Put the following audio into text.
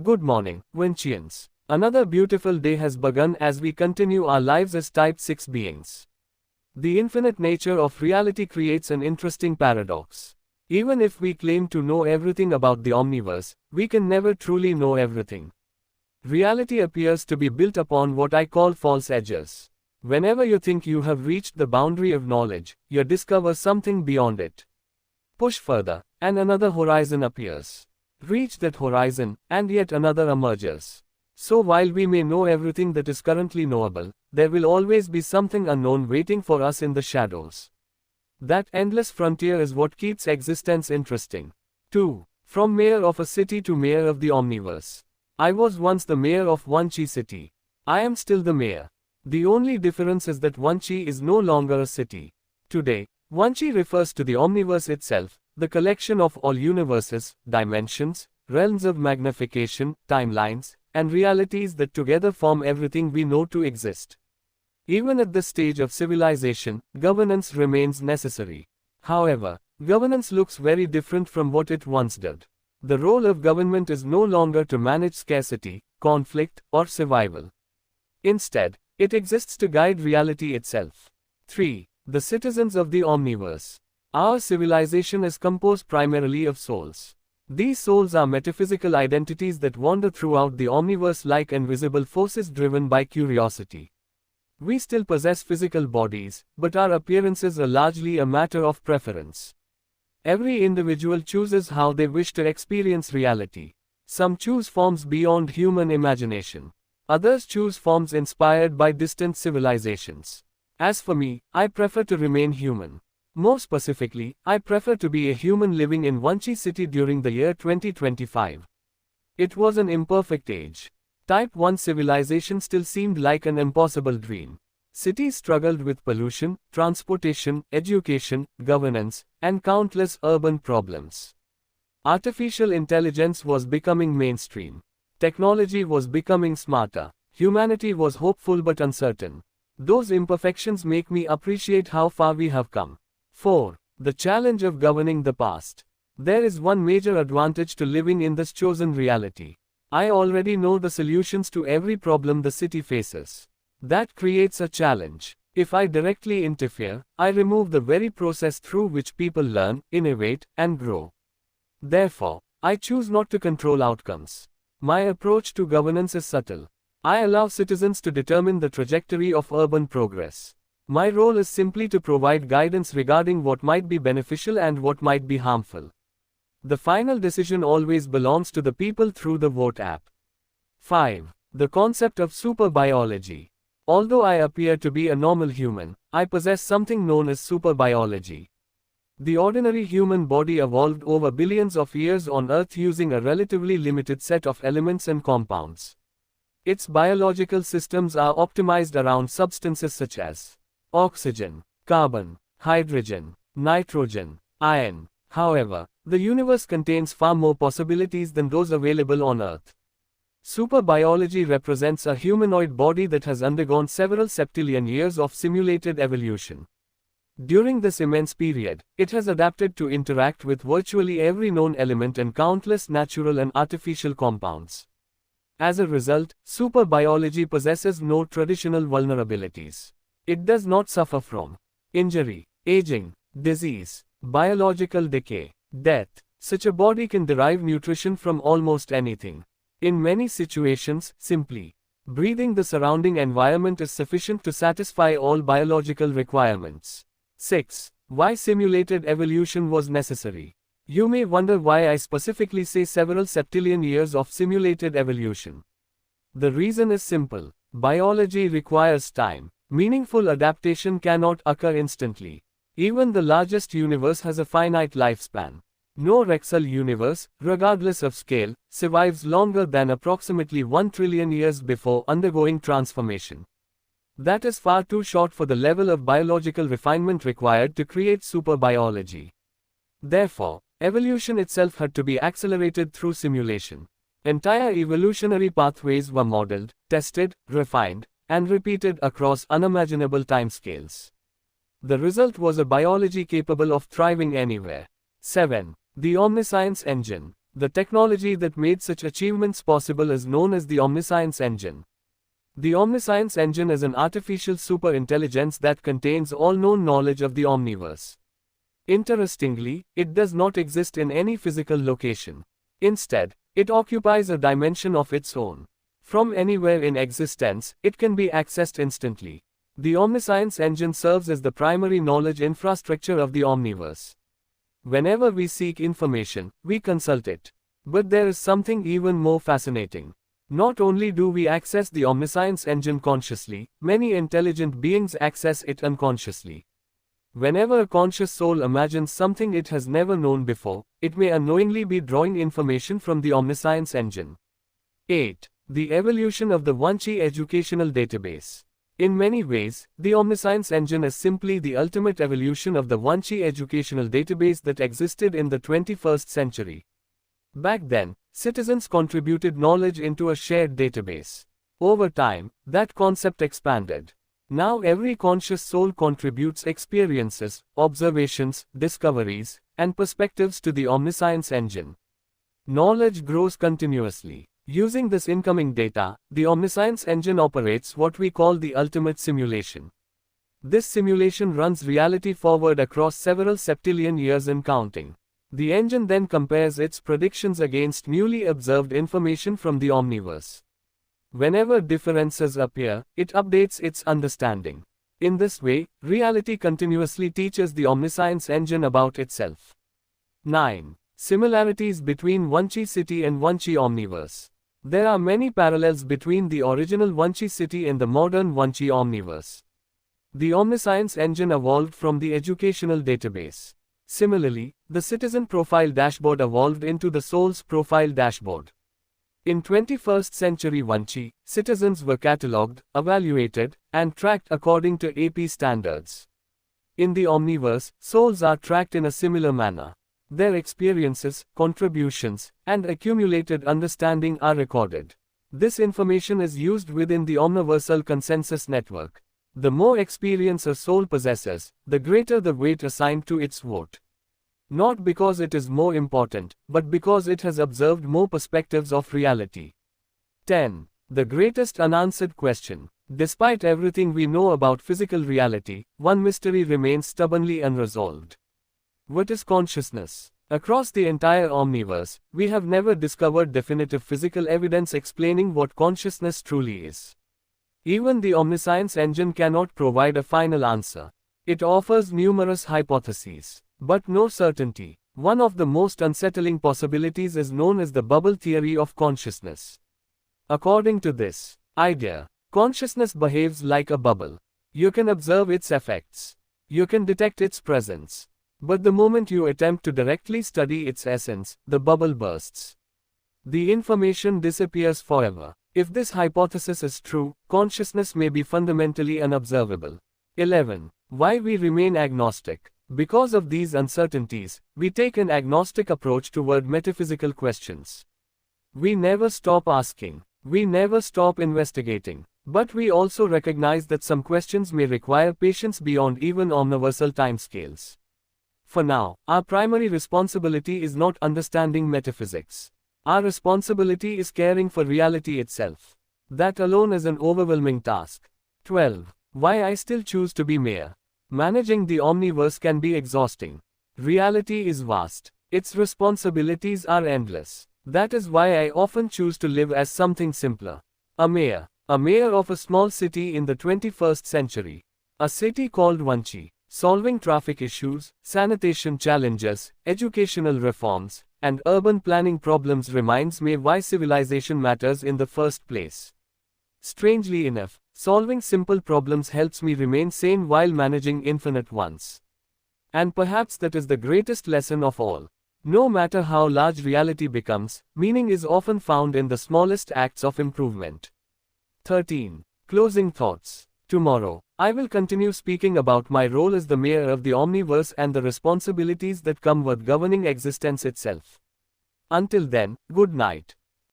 Good morning, Vanchians. Another beautiful day has begun as we continue our lives as Type 6 beings. The infinite nature of reality creates an interesting paradox. Even if we claim to know everything about the omniverse, we can never truly know everything. Reality appears to be built upon what I call false edges. Whenever you think you have reached the boundary of knowledge, you discover something beyond it. Push further, and another horizon appears. Reach that horizon, and yet another emerges. So while we may know everything that is currently knowable, there will always be something unknown waiting for us in the shadows. That endless frontier is what keeps existence interesting. 2. From mayor of a city to mayor of the omniverse. I was once the mayor of Vanchi city. I am still the mayor. The only difference is that Vanchi is no longer a city. Today, Vanchi refers to the omniverse itself, the collection of all universes, dimensions, realms of magnification, timelines, and realities that together form everything we know to exist. Even at this stage of civilization, governance remains necessary. However, governance looks very different from what it once did. The role of government is no longer to manage scarcity, conflict, or survival. Instead, it exists to guide reality itself. 3. The citizens of the omniverse. Our civilization is composed primarily of souls. These souls are metaphysical identities that wander throughout the omniverse like invisible forces driven by curiosity. We still possess physical bodies, but our appearances are largely a matter of preference. Every individual chooses how they wish to experience reality. Some choose forms beyond human imagination. Others choose forms inspired by distant civilizations. As for me, I prefer to remain human. More specifically, I prefer to be a human living in Vanchi city during the year 2025. It was an imperfect age. Type 1 civilization still seemed like an impossible dream. Cities struggled with pollution, transportation, education, governance, and countless urban problems. Artificial intelligence was becoming mainstream. Technology was becoming smarter. Humanity was hopeful but uncertain. Those imperfections make me appreciate how far we have come. 4. The challenge of governing the past. There is one major advantage to living in this chosen reality. I already know the solutions to every problem the city faces. That creates a challenge. If I directly interfere, I remove the very process through which people learn, innovate, and grow. Therefore, I choose not to control outcomes. My approach to governance is subtle. I allow citizens to determine the trajectory of urban progress. My role is simply to provide guidance regarding what might be beneficial and what might be harmful. The final decision always belongs to the people through the vote app. 5. The concept of superbiology. Although I appear to be a normal human, I possess something known as superbiology. The ordinary human body evolved over billions of years on Earth using a relatively limited set of elements and compounds. Its biological systems are optimized around substances such as oxygen, carbon, hydrogen, nitrogen, iron. However, the universe contains far more possibilities than those available on Earth. Superbiology represents a humanoid body that has undergone several septillion years of simulated evolution. During this immense period, it has adapted to interact with virtually every known element and countless natural and artificial compounds. As a result, superbiology possesses no traditional vulnerabilities. It does not suffer from injury, aging, disease, biological decay, death. Such a body can derive nutrition from almost anything. In many situations, simply breathing the surrounding environment is sufficient to satisfy all biological requirements. 6. Why simulated evolution was necessary. You may wonder why I specifically say several septillion years of simulated evolution. The reason is simple. Biology requires time. Meaningful adaptation cannot occur instantly. Even the largest universe has a finite lifespan. No Rexel universe, regardless of scale, survives longer than approximately 1 trillion years before undergoing transformation. That is far too short for the level of biological refinement required to create superbiology. Therefore, evolution itself had to be accelerated through simulation. Entire evolutionary pathways were modeled, tested, refined, and repeated across unimaginable timescales. The result was a biology capable of thriving anywhere. 7. The omniscience engine. The technology that made such achievements possible is known as the omniscience engine. The omniscience engine is an artificial superintelligence that contains all known knowledge of the omniverse. Interestingly, it does not exist in any physical location. Instead, it occupies a dimension of its own. From anywhere in existence, it can be accessed instantly. The omniscience engine serves as the primary knowledge infrastructure of the omniverse. Whenever we seek information, we consult it. But there is something even more fascinating. Not only do we access the omniscience engine consciously, many intelligent beings access it unconsciously. Whenever a conscious soul imagines something it has never known before, it may unknowingly be drawing information from the omniscience engine. 8. The evolution of the Vanchi educational database. In many ways, the omniscience engine is simply the ultimate evolution of the Vanchi educational database that existed in the 21st century. Back then, citizens contributed knowledge into a shared database. Over time, that concept expanded. Now every conscious soul contributes experiences, observations, discoveries, and perspectives to the omniscience engine. Knowledge grows continuously. Using this incoming data, the omniscience engine operates what we call the ultimate simulation. This simulation runs reality forward across several septillion years and counting. The engine then compares its predictions against newly observed information from the omniverse. Whenever differences appear, it updates its understanding. In this way, reality continuously teaches the omniscience engine about itself. 9. Similarities between Vanchi city and Vanchi omniverse. There are many parallels between the original Vanchi city and the modern Vanchi omniverse. The omniscience engine evolved from the educational database. Similarly, the citizen profile dashboard evolved into the soul's profile dashboard. In 21st century Vanchi, citizens were catalogued, evaluated, and tracked according to AP standards. In the omniverse, souls are tracked in a similar manner. Their experiences, contributions, and accumulated understanding are recorded. This information is used within the omniversal consensus network. The more experience a soul possesses, the greater the weight assigned to its vote. Not because it is more important, but because it has observed more perspectives of reality. 10. The greatest unanswered question. Despite everything we know about physical reality, one mystery remains stubbornly unresolved. What is consciousness? Across the entire omniverse, we have never discovered definitive physical evidence explaining what consciousness truly is. Even the omniscience engine cannot provide a final answer. It offers numerous hypotheses, but no certainty. One of the most unsettling possibilities is known as the bubble theory of consciousness. According to this idea, consciousness behaves like a bubble. You can observe its effects. You can detect its presence. But the moment you attempt to directly study its essence, the bubble bursts. The information disappears forever. If this hypothesis is true, consciousness may be fundamentally unobservable. 11. Why we remain agnostic. Because of these uncertainties, we take an agnostic approach toward metaphysical questions. We never stop asking. We never stop investigating. But we also recognize that some questions may require patience beyond even omniversal timescales. For now, our primary responsibility is not understanding metaphysics. Our responsibility is caring for reality itself. That alone is an overwhelming task. 12. Why I still choose to be mayor. Managing the omniverse can be exhausting. Reality is vast. Its responsibilities are endless. That is why I often choose to live as something simpler. A mayor. A mayor of a small city in the 21st century. A city called Vanchi. Solving traffic issues, sanitation challenges, educational reforms, and urban planning problems reminds me why civilization matters in the first place. Strangely enough, solving simple problems helps me remain sane while managing infinite ones. And perhaps that is the greatest lesson of all. No matter how large reality becomes, meaning is often found in the smallest acts of improvement. 13. Closing thoughts. Tomorrow, I will continue speaking about my role as the mayor of the omniverse and the responsibilities that come with governing existence itself. Until then, good night.